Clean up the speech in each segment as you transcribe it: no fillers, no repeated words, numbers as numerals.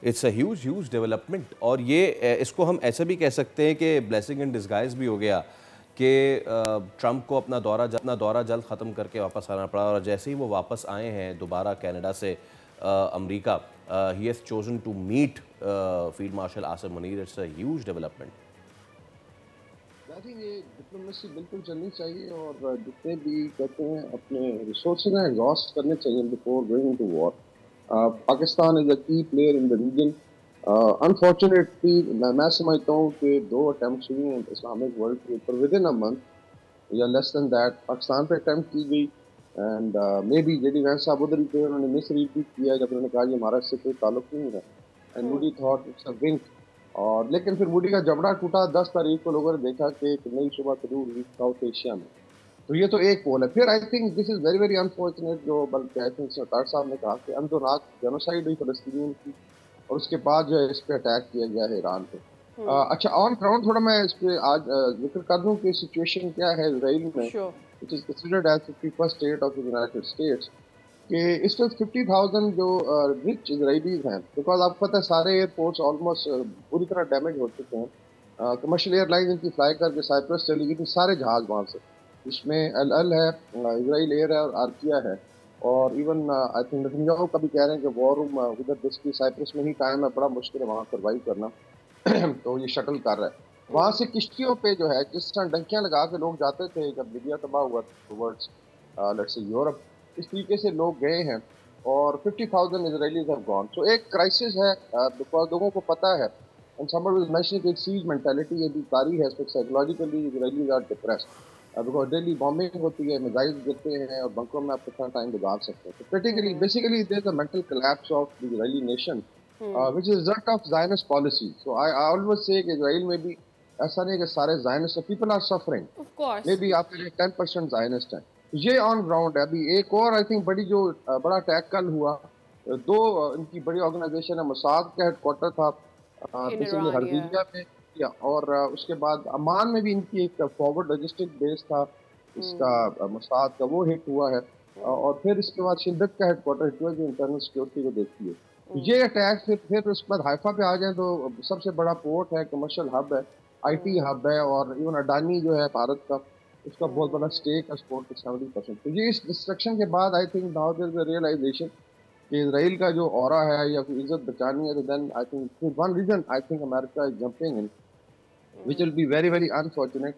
It's a huge development, और ये इसको हम ऐसे भी कह सकते हैं कि ब्लेसिंग इन डिस्गाइज भी हो गया कि ट्रंप को अपना दौरा जल्द ख़त्म करके वापस आना पड़ा, और जैसे ही वो वापस आए हैं दोबारा कनाडा से America, he has chosen to meet field marshal Asim Munir. It's a huge development. I think ये डिप्लोमेसी बिल्कुल चलनी चाहिए और जितने भी कहते हैं अपने रिसोर्सेज हैं एग्जॉस्ट करने चाहिए before going into war. Pakistan is a key player in the region. Unfortunately मैं समझता हूँ कि 2 अटैम्प्ट हुई हैं इस्लामिक वर्ल्ड के ऊपर विद इन अ मंथ या लेस देन दैट। पाकिस्तान पे अटैम्प्ट की गई and may be JD Vance साहब उधर ही थे, उन्होंने मिस रीड भी किया जब उन्होंने कहा कि हमारा इससे कोई ताल्लुक नहीं है, and Moody thought it's a wink. और लेकिन फिर मूडी का जबड़ा टूटा 10 तारीख को लोगों ने देखा कि एक नई शुबा शुरू हुई साउथ एशिया में। तो ये तो एक पोल है। फिर I think this is very very unfortunate जो बल्कि आई थिंक सरकार साहब ने कहा कि अंदोनाक जेनोसाइड हुई फलस्तीनियों की, और उसके बाद जो है इस पे अटैक किया गया है ईरान पे। अच्छा, ऑन ग्राउंड थोड़ा मैं इस पे आज जिक्र कर दूं कि सिचुएशन क्या है इजराइल में, which is considered as 51st state of the United States, कि इस वक्त 50,000 जो रिच इजराइलीज हैं, बिकॉज आपको पता है सारे एयरपोर्ट्स ऑलमोस्ट पूरी तरह डैमेज हो चुके हैं। कमर्शियल एयरलाइन इनकी फ्लाई करके साइप्रस चली गई थी, सारे जहाज वहाँ से, जिसमें एल एल है, इसराइल एयर है और आर्किया है, और इवन आई थिंक नेतन्याहू का भी कह रहे हैं कि वॉर रूम उधर बेसिकली साइप्रस में ही टाइम है, बड़ा मुश्किल है वहाँ सर्वाइव करना। तो ये शटल कर रहा है वहाँ से किश्तियों पे जो है, जिस तरह डंकियाँ लगा के लोग जाते थे जब लीबिया तबाह हुआ टुवर्ड्स लेट्स से यूरोप, इस तरीके से लोग गए हैं और 50,000 इजरायलीज हैव गॉन। तो एक क्राइसिस है बिकॉज लोगों को पता है, एंड समवन वाज मेंशनिंग एक सीज मेंटालिटी ये भी कारी है, psychologically Israelis are depressed because daily bombing होती है, मिसाइल गिरते हैं और बंकरों में आप कितना टाइम गुजार सकते हैं। तो practically basically there is a mental collapse of the Israeli nation which is result of Zionist policy. So I always say कि इजराइल में भी ऐसा नहीं कि सारे Zionist people are suffering. Of course. Maybe आपके 10% Zionist हैं। ये ऑन ग्राउंड है। अभी एक और आई थिंक बड़ी जो बड़ा अटैक कल हुआ, 2 इनकी बड़ी ऑर्गेनाइजेशन है, मोसाद का हेडक्वार्टर था बेसिकली हरबिया में, या और उसके बाद अमान में भी इनकी एक फॉरवर्ड लॉजिस्टिक बेस था इसका मोसाद का, वो हिट हुआ है। और फिर इसके बाद शिद्दत का हेडक्वार्टर हिट हुआ जो इंटरनल सिक्योरिटी को देखती है। ये अटैक फिर उसके बाद हाइफा पे आ जाए तो सबसे बड़ा पोर्ट है, कमर्शियल हब है, आईटी हब है, और इवन अडानी जो है भारत का, उसका बहुत बड़ा स्टेक है स्पोर्ट का 70%। तो ये इस डिस्ट्रक्शन के बाद I think now there is a realization कि इजराइल का जो ऑरा है या फिर इज्जत बचानी है, तो then I think one reason I think America is jumping in, which will be very very unfortunate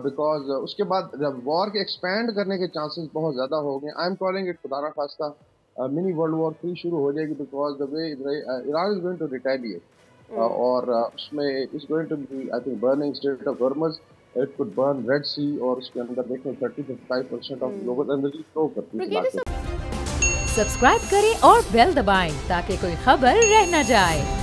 because उसके बाद जब वॉर के एक्सपैंड करने के चांसेस बहुत ज़्यादा हो गए। आई एम कॉलिंग इट खुदा ना खास्ता मिनी वर्ल्ड वॉर 3 शुरू हो जाएगी, because the way Iran is going to retaliate, और उसमें is going to be I think burning state of Hormuz, it could burn Red Sea, और उसके अंदर देखें 30-35% ऑफ ग्लोबल एनर्जी फ्लो करती है। सब्सक्राइब करें और बेल दबाएं ताकि कोई खबर रह न जाए।